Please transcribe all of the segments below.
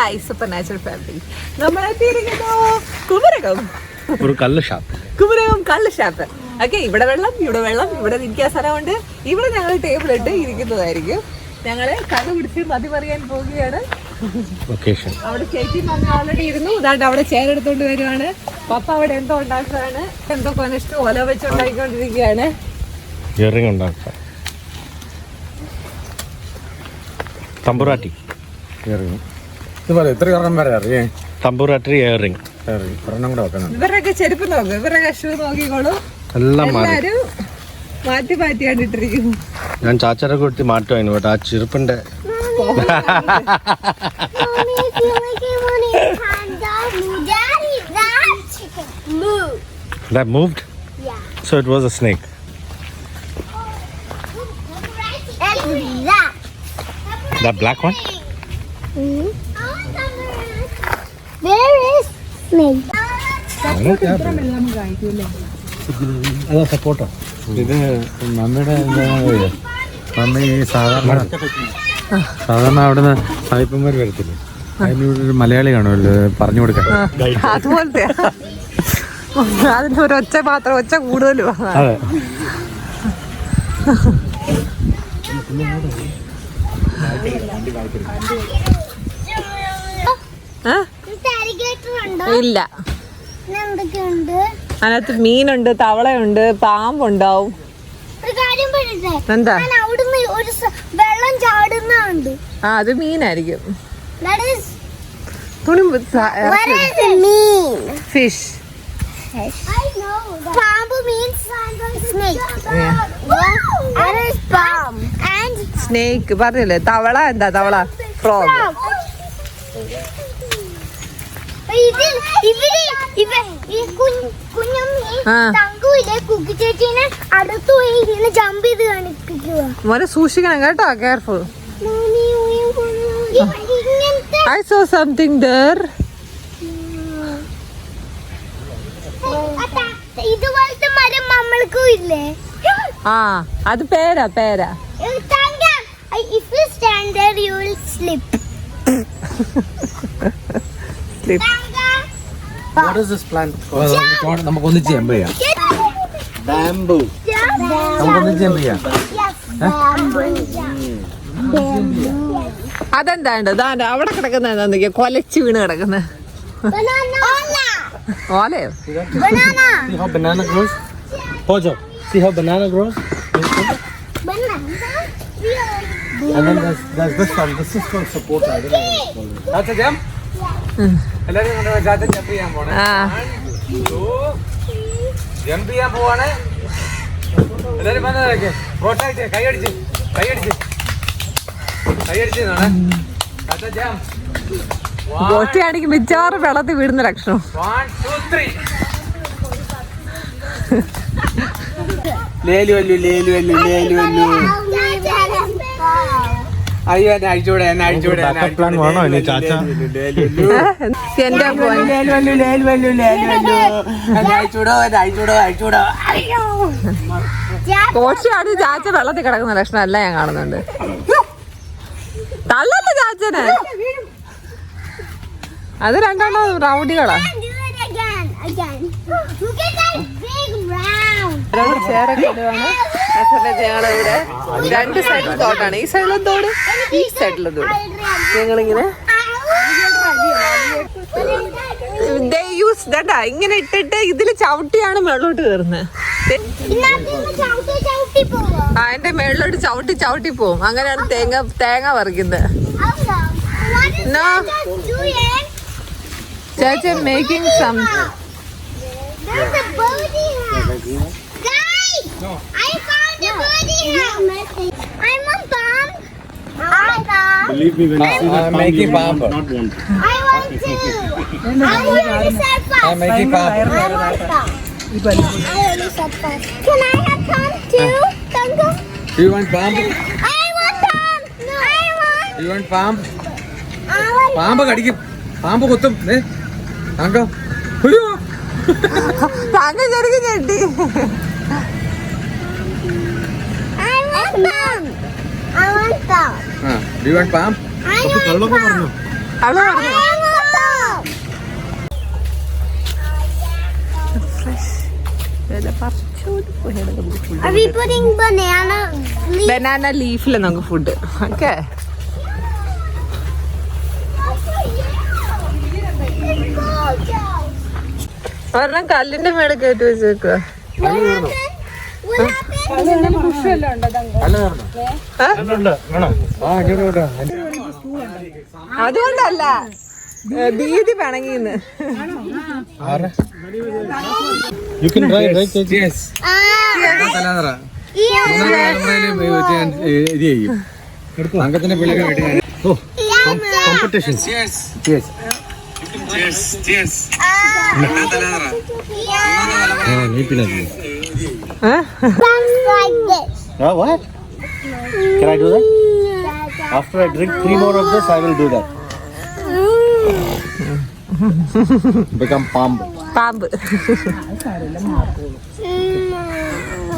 Hi super natural family. നമ്മളെത്തിയിരിക്കുന്നു കുമരകം ഒരു കള്ള് ഷാപ്പ്. കുമരകം കള്ള് ഷാപ്പ്. ഓക്കെ, ഇവിടെ വെള്ളം, ഇവിടെ ഇരിക്കാൻ സ്ഥലമുണ്ട്. ഇവിടെ ഞങ്ങൾ ടേബിൾ ഇട്ട് ഇരിക്കുന്നതായിരിക്കും. ഞങ്ങള് കഥ പിടിച്ച് മതി പറയാൻ പോവുകയാണ്. അവിടെ ചേച്ചി മമ്മി ഓൾറെഡി ഇരുന്നു. ഇതാണ്ട് അവിടെ ചേരെടുത്തോണ്ട് വരുവാണ്. പപ്പ അവിടെ എന്തോ ഉണ്ടാക്കുകയാണ്. എന്തോ കൊനിഷ്ഠ ഓല വെച്ച് ഉണ്ടാക്കിക്കൊണ്ടിരിക്കുകയാണ്. തമ്പുറാട്ടി ഇയറിംഗ്. ഇവരുടെയൊക്കെ ചെരുപ്പ് നോക്കും, ഇവരുടെ ഷൂ നോക്കിക്കോളൂ. എല്ലാരും മാറ്റി മാറ്റിയാണ് ഇട്ടിരിക്കുന്നു. ഞാൻ ചാച്ചരെ കൊടുത്ത് മാറ്റുമായിരുന്നു കേട്ടോ ആ ചെരുപ്പിന്റെ. That moved? Yeah. So it was a snake. That black one? Where is snake? അതാ സപ്പോർട്ടോ. ഇത് മമ്മിയുടെ മമ്മി സാധാരണ അവിടുന്ന് സായിപ്പന്മാർ വരത്തില്ലേ, അതിനൊരു മലയാളി കാണുമല്ലോ പറഞ്ഞു കൊടുക്കാൻ. അതുപോലത്തെ അതിന് ഒരു ഒച്ച മാത്രം, ഒച്ച കൂടുതലും. അതെ. ഇല്ല, അതിനകത്ത് മീനുണ്ട്, തവളയുണ്ട്, പാമ്പുണ്ടാവും. എന്താ വെള്ളം ചാടുന്നുണ്ട്. ആ, അത് മീനായിരിക്കും. Fish. Pambu means snake. Snake പറഞ്ഞില്ലേ. തവള എന്താ? തവള ഫ്രോഗ്. മോനെ സൂക്ഷിക്കണം കേട്ടോ, careful. I saw something there. ഇതുപോലത്തെ മരം നമ്മൾക്കും ഇല്ലേ? ആ, അത് പേരാ. If you stand there, you will slip. Slip. What is this plant? നമുക്കൊന്ന് ജമ്പ് ചെയ്യാം. ബാംബു. നമുക്കൊന്ന് ജമ്പ് ചെയ്യാം. അതെന്താണ്ട് ദാണ്ട അവിടെ കിടക്കുന്ന എന്താ, കൊലച്ച് വീണ് കിടക്കുന്ന ഓലയോ? See how banana grows? Pojo. See how banana grows? And then there's this one. This is called support. I don't know what it's called. That's a jump? എല്ലാവരും ജമ്പ് ചെയ്യാൻ പോണേ. ജമ്പ് ചെയ്യാൻ പോവാണ് എല്ലാവരും. വന്നതൊക്കെ റോട്ടായിട്ട് കൈയടിച്ച് ബോട്ടിയാണെങ്കിൽ മിച്ചവാറും വെള്ളത്തിൽ വീടുന്ന ലക്ഷണം. 1 2 3. ലേലു അയ്യോ, എന്നെ അഴിച്ചൂടെ. എന്റെ കോച്ചിയാണ് ചാച്ച വെള്ളത്തിൽ കിടക്കുന്ന ലക്ഷണം എല്ലാം ഞാൻ കാണുന്നുണ്ട്. തള്ളല്ലേ ചാച്ചന്, അത് രണ്ടെണ്ണം റൗഡികളാ. ചേരൊക്കെ ഇടുവാണ്. ഞങ്ങളിവിടെ 2 സൈഡിലും തോട്ടാണ്. ഈ സൈഡിലും തോട്, ഈ സൈഡിലും തോട്. ഞങ്ങളിങ്ങനെ ഇങ്ങനെ ഇട്ടിട്ട് ഇതില് ചവിട്ടിയാണ് മേളോട്ട് കയറുന്നത്. അതിന്റെ മേളിലോട്ട് ചവിട്ടി പോവും. അങ്ങനെയാണ് തേങ്ങ പറിക്കുന്നത്. ചേച്ചി making some. There's a birdie house. Guys, I found a birdie house. I'm a bomb. Believe me when I see that making bomb. Not want. I want to. I already said first. I'm making bomb. I want bomb. I already said first. Can I have bomb too, Tango? Do you want bomb? I want bomb. No. I want. Do you want bomb? I want. പാമ്പ് കടിക്കും, പാമ്പ് കൊത്തും. താങ്കോ അയ്യോ, താങ്ക ചെറുക്ക് ഞെട്ടി. I want bomb. I want bomb. Do you want bomb? I want bomb. അവള് പറഞ്ഞു Are we putting banana leaf? Banana ലീഫില് നമുക്ക് food. Okay, ഒരെണ്ണം കല്ലിന്റെ മേടെ കയറ്റി വെച്ചേക്കുക. What happened? അതുകൊണ്ടല്ല, ഭീതി പിണങ്ങിന്ന്. You can try, right? Yes. തലാതറ മൂന്നാം തലമുറയില് ഇത് ചെയ്യും. അംഗത്തിന്റെ പിള്ളേരെ വേണ്ടി Oh, competition. Cheers. Cheers. Cheers. Cheers. തലാതറ Oh, neat. Sounds like this. What? Can I do that? After I drink 3 more of this, I will do that. Become palm. പാമ്പ്.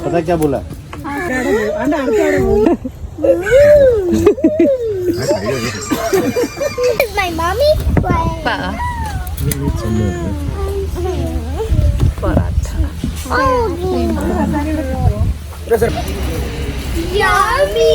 पता क्या बोला? Is my mommy? Yummy!